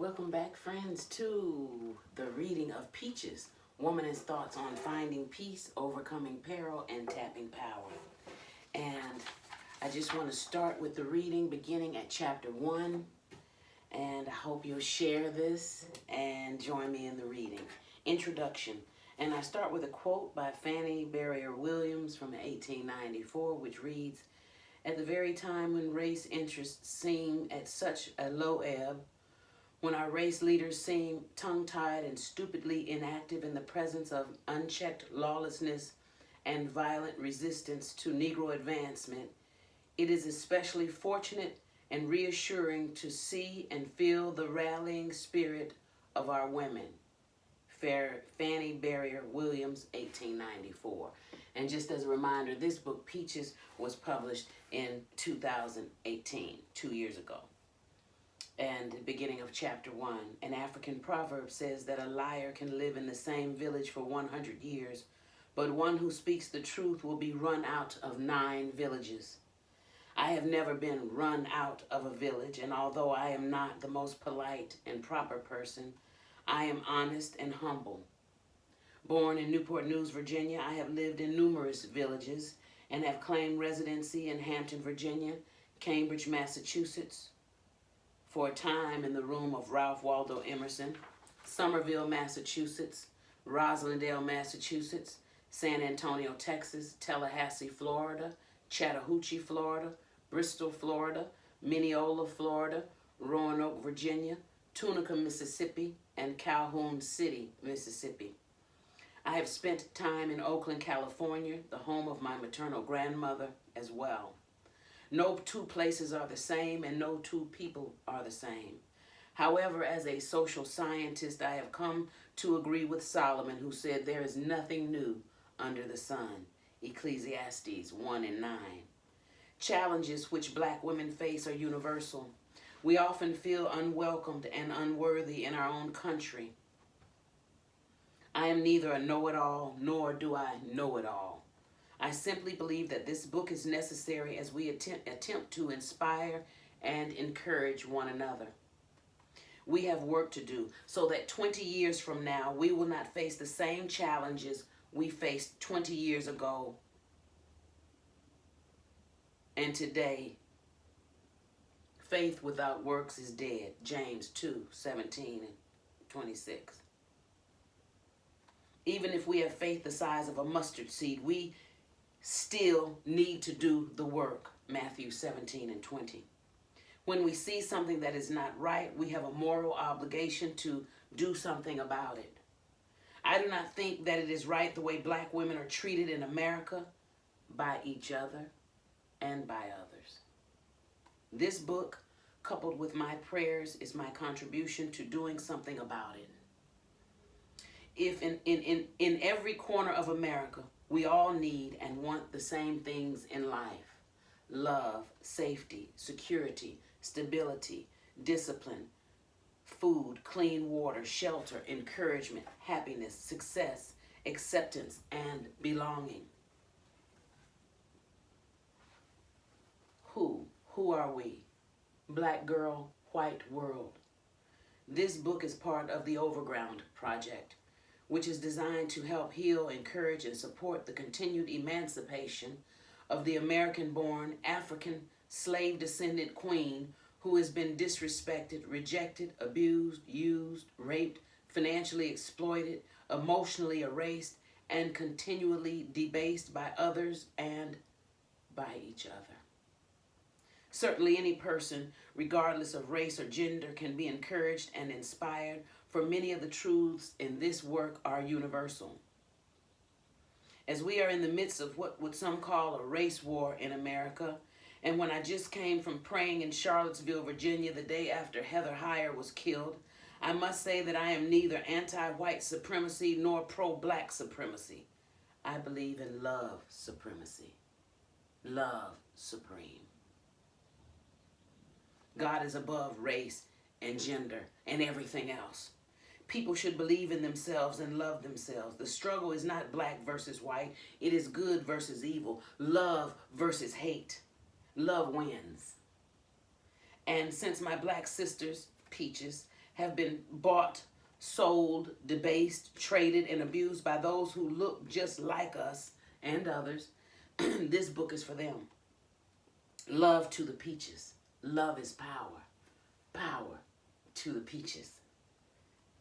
Welcome back, friends, to the reading of Peaches, Womanist Thoughts on Finding Peace, Overcoming Peril, and Tapping Power. And I just want to start with the reading beginning at chapter 1. And I hope you'll share this and join me in the reading. Introduction. And I start with a quote by Fannie Barrier Williams from 1894, which reads, "At the very time when race interests seem at such a low ebb, when our race leaders seem tongue-tied and stupidly inactive in the presence of unchecked lawlessness and violent resistance to Negro advancement, it is especially fortunate and reassuring to see and feel the rallying spirit of our women." Fannie Barrier Williams, 1894. And just as a reminder, this book, Peaches, was published in 2018, 2 years ago. And the beginning of chapter 1, an African proverb says that a liar can live in the same village for 100 years, but one who speaks the truth will be run out of 9 villages. I have never been run out of a village, and although I am not the most polite and proper person, I am honest and humble. Born in Newport News, Virginia, I have lived in numerous villages and have claimed residency in Hampton, Virginia, Cambridge, Massachusetts, for a time in the room of Ralph Waldo Emerson, Somerville, Massachusetts, Roslindale, Massachusetts, San Antonio, Texas, Tallahassee, Florida, Chattahoochee, Florida, Bristol, Florida, Mineola, Florida, Roanoke, Virginia, Tunica, Mississippi, and Calhoun City, Mississippi. I have spent time in Oakland, California, the home of my maternal grandmother as well. No two places are the same, and no two people are the same. However, as a social scientist, I have come to agree with Solomon, who said there is nothing new under the sun. Ecclesiastes 1:9. Challenges which black women face are universal. We often feel unwelcomed and unworthy in our own country. I am neither a know-it-all, nor do I know it all. I simply believe that this book is necessary as we attempt to inspire and encourage one another. We have work to do so that 20 years from now, we will not face the same challenges we faced 20 years ago and today. Faith without works is dead. James 2:17 and 26. Even if we have faith the size of a mustard seed, we still need to do the work. Matthew 17 and 20. When we see something that is not right, we have a moral obligation to do something about it. I do not think that it is right the way black women are treated in America by each other and by others. This book, coupled with my prayers, is my contribution to doing something about it. If in every corner of America, we all need and want the same things in life: love, safety, security, stability, discipline, food, clean water, shelter, encouragement, happiness, success, acceptance, and belonging. Who are we? Black girl, white world. This book is part of the Overground Project, which is designed to help heal, encourage, and support the continued emancipation of the American-born African slave-descendant queen who has been disrespected, rejected, abused, used, raped, financially exploited, emotionally erased, and continually debased by others and by each other. Certainly any person, regardless of race or gender, can be encouraged and inspired, for many of the truths in this work are universal. As we are in the midst of what would some call a race war in America, and when I just came from praying in Charlottesville, Virginia, the day after Heather Heyer was killed, I must say that I am neither anti-white supremacy nor pro-black supremacy. I believe in love supremacy. Love supreme. God is above race and gender and everything else. People should believe in themselves and love themselves. The struggle is not black versus white. It is good versus evil. Love versus hate. Love wins. And since my black sisters, Peaches, have been bought, sold, debased, traded, and abused by those who look just like us and others, this book is for them. Love to the peaches. Love is power. Power to the peaches.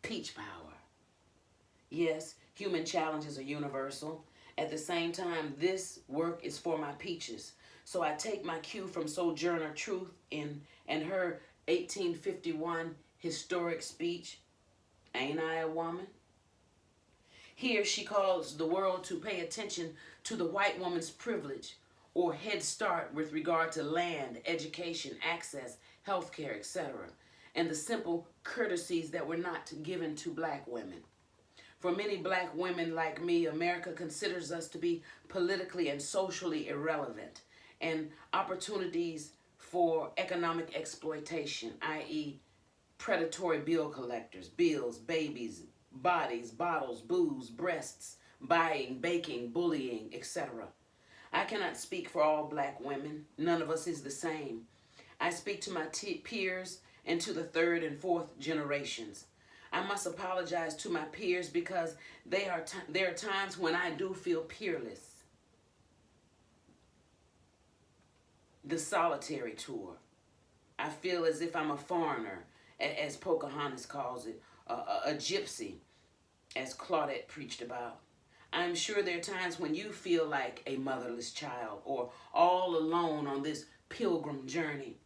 Peach power. Yes, human challenges are universal. At the same time, this work is for my peaches. So I take my cue from Sojourner Truth and her 1851 historic speech, Ain't I a Woman? Here she calls the world to pay attention to the white woman's privilege or head start with regard to land, education, access, healthcare, etc., and the simple courtesies that were not given to black women. For many black women like me, America considers us to be politically and socially irrelevant, and opportunities for economic exploitation, i.e., predatory bill collectors, bills, babies, bodies, bottles, booze, breasts, buying, baking, bullying, etc. I cannot speak for all black women. None of us is the same. I speak to my peers and to the third and fourth generations. I must apologize to my peers because there are times when I do feel peerless. The solitary tour. I feel as if I'm a foreigner, as Pocahontas calls it, a gypsy, as Claudette preached about. I'm sure there are times when you feel like a motherless child or all alone on this pilgrim journey.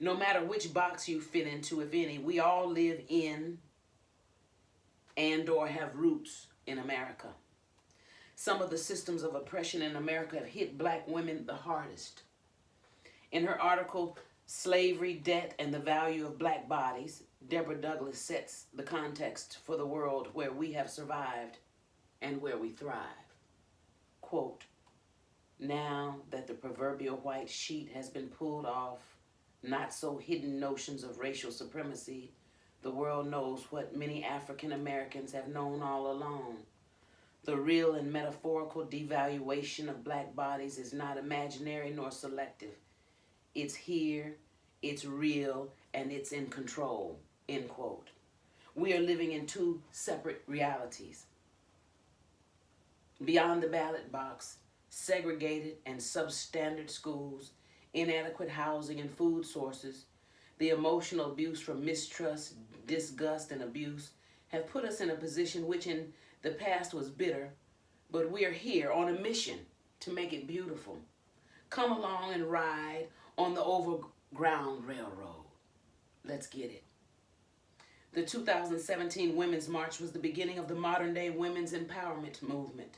No matter which box you fit into, if any, we all live in and or have roots in America. Some of the systems of oppression in America have hit black women the hardest. In her article, Slavery, Debt, and the Value of Black Bodies, Deborah Douglas sets the context for the world where we have survived and where we thrive. Quote, now that the proverbial white sheet has been pulled off, not so hidden notions of racial supremacy, the world knows what many African Americans have known all along. The real and metaphorical devaluation of black bodies is not imaginary nor selective. It's here, it's real, and it's in control, end quote. We are living in two separate realities. Beyond the ballot box, segregated and substandard schools, inadequate housing and food sources, the emotional abuse from mistrust, disgust, and abuse have put us in a position which in the past was bitter, but we are here on a mission to make it beautiful. Come along and ride on the Overground Railroad. Let's get it. The 2017 Women's March was the beginning of the modern-day women's empowerment movement.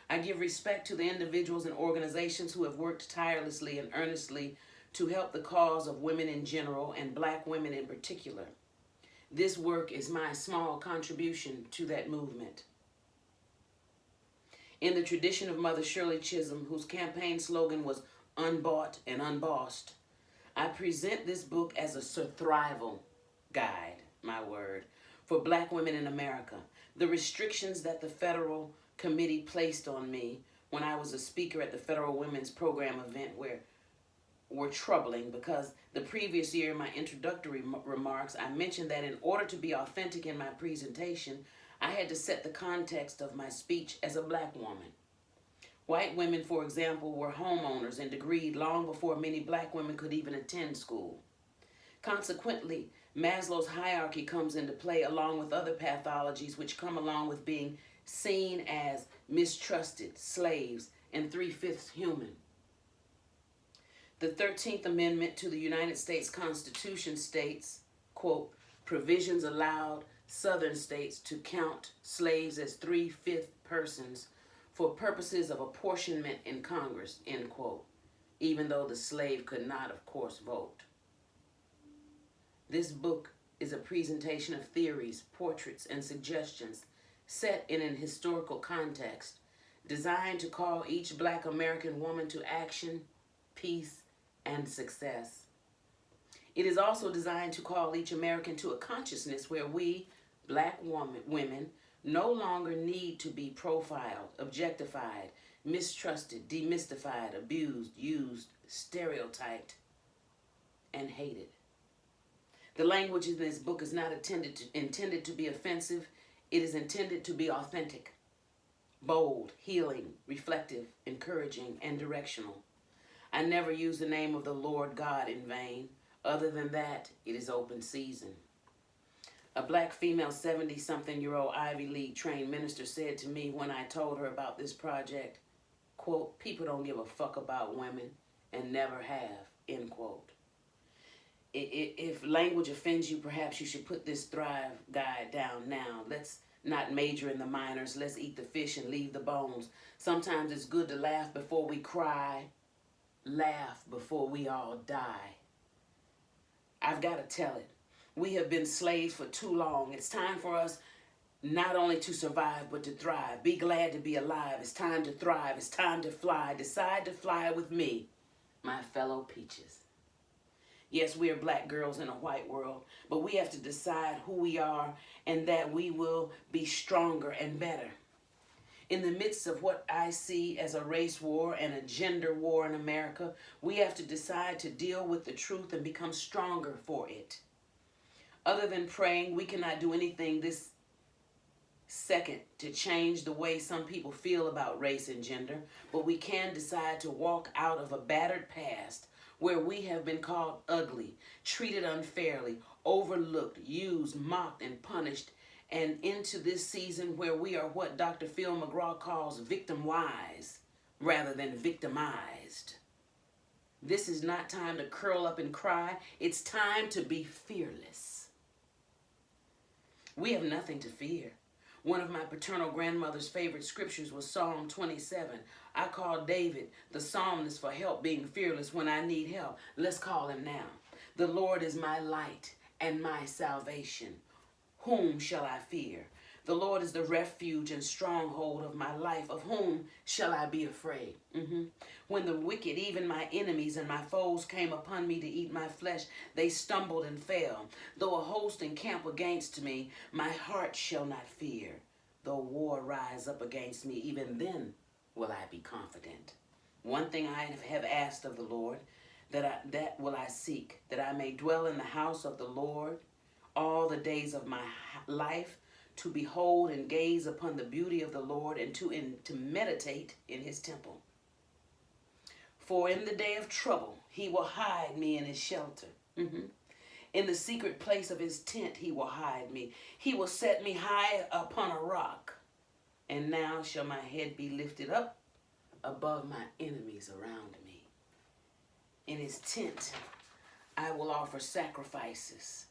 I give respect to the individuals and organizations who have worked tirelessly and earnestly to help the cause of women in general and black women in particular. This work is my small contribution to that movement. In the tradition of Mother Shirley Chisholm, whose campaign slogan was unbought and unbossed, I present this book as a survival guide, my word, for black women in America. The restrictions that the federal committee placed on me when I was a speaker at the Federal Women's Program event were troubling because the previous year in my introductory remarks, I mentioned that in order to be authentic in my presentation, I had to set the context of my speech as a black woman. White women, for example, were homeowners and degreed long before many black women could even attend school. Consequently, Maslow's hierarchy comes into play along with other pathologies which come along with being seen as mistrusted, slaves, and 3/5 human. The 13th Amendment to the United States Constitution states, quote, provisions allowed Southern states to count slaves as 3/5 persons for purposes of apportionment in Congress, end quote, even though the slave could not, of course, vote. This book is a presentation of theories, portraits, and suggestions set in an historical context designed to call each black American woman to action, peace, and success. It is also designed to call each American to a consciousness where we, black women, no longer need to be profiled, objectified, mistrusted, demystified, abused, used, stereotyped, and hated. The language in this book is not intended to be offensive. It is intended to be authentic, bold, healing, reflective, encouraging, and directional. I never use the name of the Lord God in vain. Other than that, it is open season. A black female 70-something-year-old Ivy League trained minister said to me when I told her about this project, quote, "People don't give a fuck about women and never have," end quote. If language offends you, perhaps you should put this Thrive guide down now. Let's not major in the minors. Let's eat the fish and leave the bones. Sometimes it's good to laugh before we cry. Laugh before we all die. I've got to tell it. We have been slaves for too long. It's time for us not only to survive, but to thrive. Be glad to be alive. It's time to thrive. It's time to fly. Decide to fly with me, my fellow peaches. Yes, we are black girls in a white world, but we have to decide who we are and that we will be stronger and better. In the midst of what I see as a race war and a gender war in America, we have to decide to deal with the truth and become stronger for it. Other than praying, we cannot do anything this second to change the way some people feel about race and gender, but we can decide to walk out of a battered past where we have been called ugly, treated unfairly, overlooked, used, mocked, and punished, and into this season where we are what Dr. Phil McGraw calls victim-wise rather than victimized. This is not time to curl up and cry. It's time to be fearless. We have nothing to fear. One of my paternal grandmother's favorite scriptures was Psalm 27. I call David, the psalmist, for help being fearless when I need help. Let's call him now. The Lord is my light and my salvation. Whom shall I fear? The Lord is the refuge and stronghold of my life. Of whom shall I be afraid? When the wicked, even my enemies and my foes, came upon me to eat my flesh, they stumbled and fell. Though a host encamp against me, my heart shall not fear. Though war rise up against me, even then will I be confident. One thing I have asked of the Lord, that will I seek, that I may dwell in the house of the Lord all the days of my life, to behold and gaze upon the beauty of the Lord, and to meditate in his temple. For in the day of trouble, he will hide me in his shelter. In the secret place of his tent, he will hide me. He will set me high upon a rock. And now shall my head be lifted up above my enemies around me. In his tent, I will offer sacrifices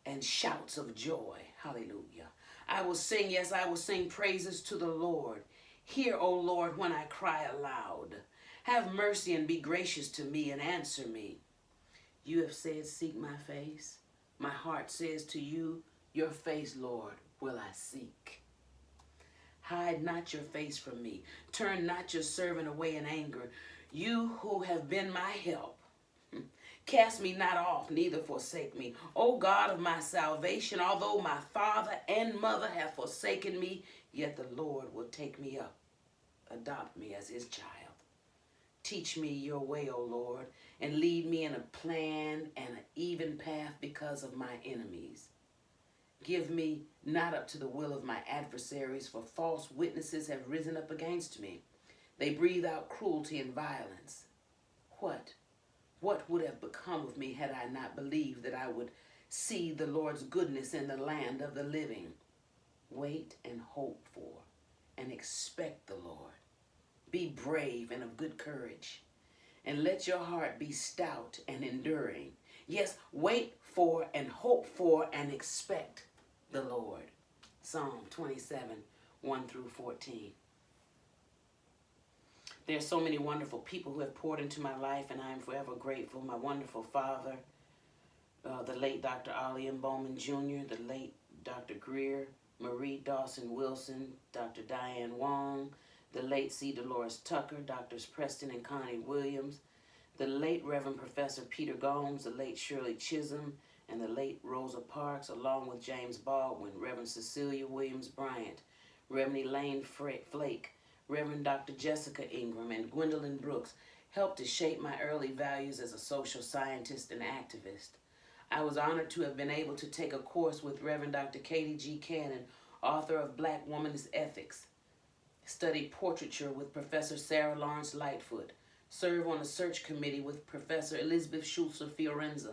and shouts of joy. Hallelujah. I will sing, yes, I will sing praises to the Lord. Hear, O Lord, when I cry aloud. Have mercy and be gracious to me and answer me. You have said, seek my face. My heart says to you, your face, Lord, will I seek. Hide not your face from me. Turn not your servant away in anger. You who have been my help. Cast me not off, neither forsake me. O God of my salvation, although my father and mother have forsaken me, yet the Lord will take me up, adopt me as his child. Teach me your way, O Lord, and lead me in a plan and an even path because of my enemies. Give me not up to the will of my adversaries, for false witnesses have risen up against me. They breathe out cruelty and violence. What would have become of me had I not believed that I would see the Lord's goodness in the land of the living? Wait and hope for and expect the Lord. Be brave and of good courage, and let your heart be stout and enduring. Yes, wait for and hope for and expect the Lord. Psalm 27, 1 through 14. There are so many wonderful people who have poured into my life, and I am forever grateful. My wonderful father, the late Dr. Ollie M. Bowman Jr., the late Dr. Greer, Marie Dawson Wilson, Dr. Diane Wong, the late C. Dolores Tucker, Drs. Preston and Connie Williams, the late Reverend Professor Peter Gomes, the late Shirley Chisholm, and the late Rosa Parks, along with James Baldwin, Reverend Cecilia Williams Bryant, Reverend Elaine Flake, Reverend Dr. Jessica Ingram, and Gwendolyn Brooks helped to shape my early values as a social scientist and activist. I was honored to have been able to take a course with Reverend Dr. Katie G. Cannon, author of Black Womanist Ethics, study portraiture with Professor Sarah Lawrence Lightfoot, serve on a search committee with Professor Elizabeth Schultzer Fiorenza,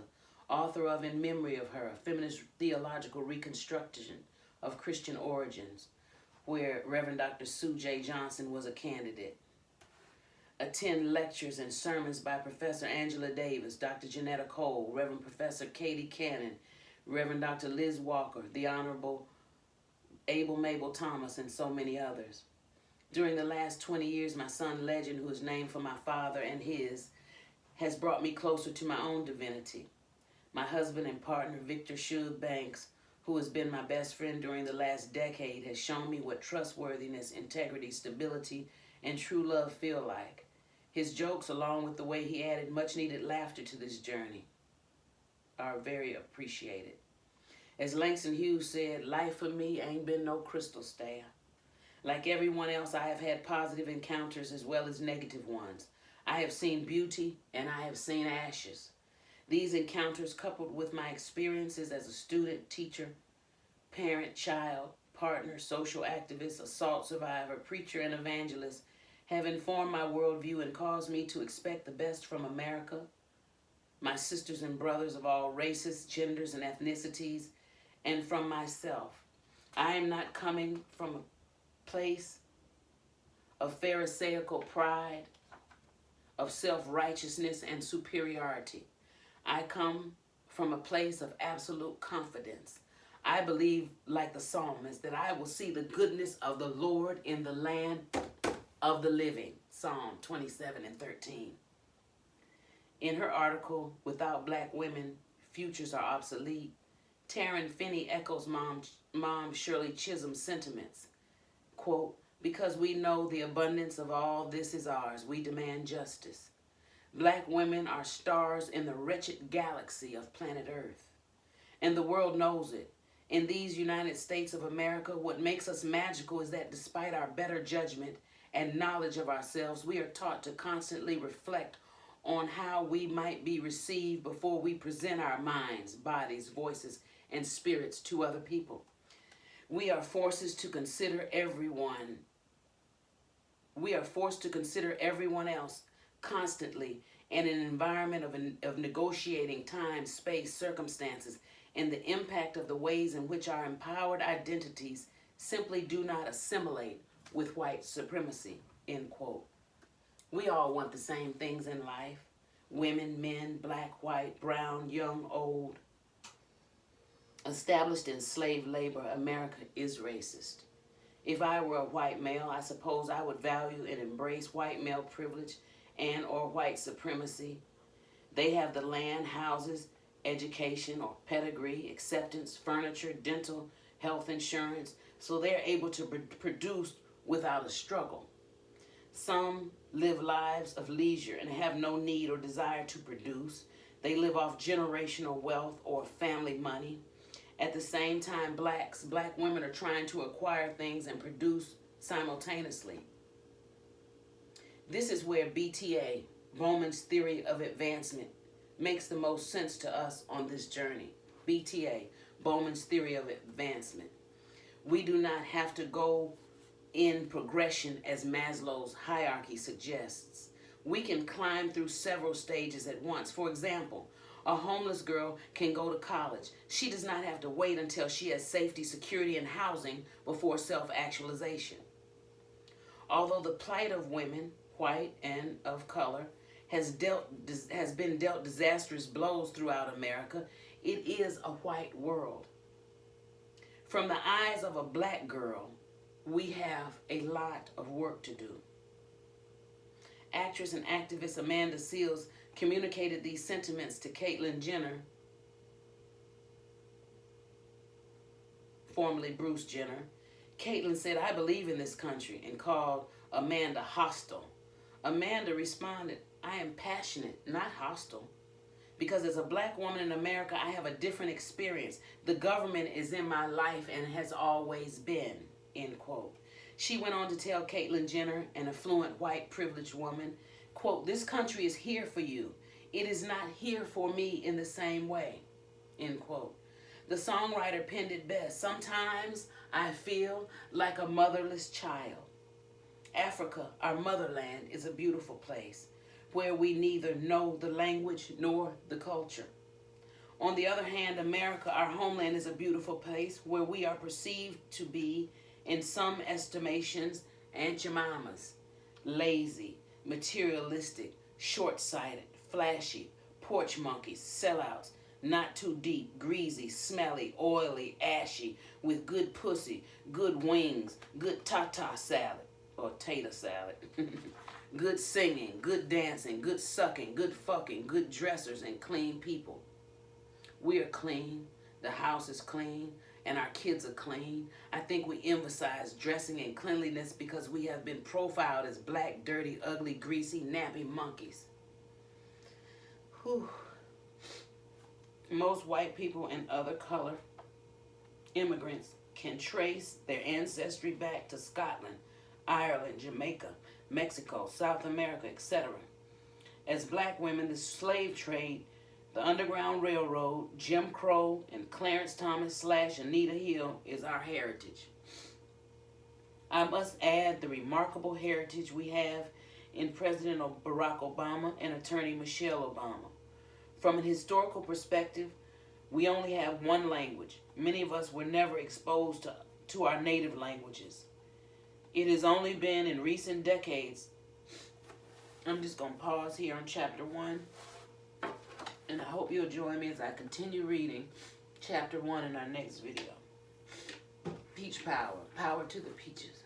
author of In Memory of Her, a feminist theological reconstruction of Christian origins, where Reverend Dr. Sue J. Johnson was a candidate. Attend lectures and sermons by Professor Angela Davis, Dr. Janetta Cole, Reverend Professor Katie Cannon, Reverend Dr. Liz Walker, the Honorable Abel Mabel Thomas, and so many others. During the last 20 years, my son Legend, who is named for my father and his, has brought me closer to my own divinity. My husband and partner, Victor Shug Banks, who has been my best friend during the last decade, has shown me what trustworthiness, integrity, stability, and true love feel like. His jokes, along with the way he added much-needed laughter to this journey, are very appreciated. As Langston Hughes said, life for me ain't been no crystal stair. Like everyone else, I have had positive encounters as well as negative ones. I have seen beauty and I have seen ashes. These encounters, coupled with my experiences as a student, teacher, parent, child, partner, social activist, assault survivor, preacher, and evangelist, have informed my worldview and caused me to expect the best from America, my sisters and brothers of all races, genders, and ethnicities, and from myself. I am not coming from a place of pharisaical pride, of self-righteousness and superiority. I come from a place of absolute confidence. I believe, like the psalmist, that I will see the goodness of the Lord in the land of the living. Psalm 27:13. In her article, Without Black Women, Futures Are Obsolete, Taryn Finney echoes Mom Shirley Chisholm's sentiments. Quote, because we know the abundance of all this is ours, we demand justice. Black women are stars in the wretched galaxy of planet Earth, and the world knows it. In these United States of America, what makes us magical is that despite our better judgment and knowledge of ourselves, we are taught to constantly reflect on how we might be received before we present our minds, bodies, voices, and spirits to other people. We are forced to consider everyone else constantly in an environment of negotiating time, space, circumstances, and the impact of the ways in which our empowered identities simply do not assimilate with white supremacy, end quote. We all want the same things in life. Women, men, black, white, brown, young, old. Established in slave labor, America is racist. If I were a white male, I suppose I would value and embrace white male privilege and or white supremacy. They have the land, houses, education or pedigree, acceptance, furniture, dental, health insurance, so they're able to produce without a struggle. Some live lives of leisure and have no need or desire to produce. They live off generational wealth or family money. At the same time, black women are trying to acquire things and produce simultaneously. This is where BTA, Bowman's theory of advancement, makes the most sense to us on this journey. BTA, Bowman's theory of advancement. We do not have to go in progression as Maslow's hierarchy suggests. We can climb through several stages at once. For example, a homeless girl can go to college. She does not have to wait until she has safety, security, and housing before self-actualization. Although the plight of women, white and of color, has been dealt disastrous blows throughout America, it is a white world. From the eyes of a black girl, we have a lot of work to do. Actress and activist Amanda Seales communicated these sentiments to Caitlyn Jenner, formerly Bruce Jenner. Caitlyn said, I believe in this country, and called Amanda hostile. Amanda responded, I am passionate, not hostile. Because as a black woman in America, I have a different experience. The government is in my life and has always been, end quote. She went on to tell Caitlyn Jenner, an affluent white privileged woman, quote, this country is here for you. It is not here for me in the same way. end quote. The songwriter penned it best. Sometimes I feel like a motherless child. Africa, our motherland, is a beautiful place where we neither know the language nor the culture. On the other hand, America, our homeland, is a beautiful place where we are perceived to be, in some estimations, Aunt Jemimas, lazy, materialistic, short-sighted, flashy, porch monkeys, sellouts, not too deep, greasy, smelly, oily, ashy, with good pussy, good wings, good tata salad, or tater salad, good singing, good dancing, good sucking, good fucking, good dressers, and clean people. We are clean, the house is clean, and our kids are clean. I think we emphasize dressing and cleanliness because we have been profiled as black, dirty, ugly, greasy, nappy monkeys. Whew. Most white people and other color immigrants can trace their ancestry back to Scotland, Ireland, Jamaica, Mexico, South America, etc. As black women, the slave trade, the Underground Railroad, Jim Crow, and Clarence Thomas / Anita Hill is our heritage. I must add the remarkable heritage we have in President Barack Obama and Attorney Michelle Obama. From a historical perspective, we only have one language. Many of us were never exposed to our native languages. It has only been in recent decades. I'm just going to pause here on chapter 1. And I hope you'll join me as I continue reading chapter 1 in our next video. Peach power. Power to the peaches.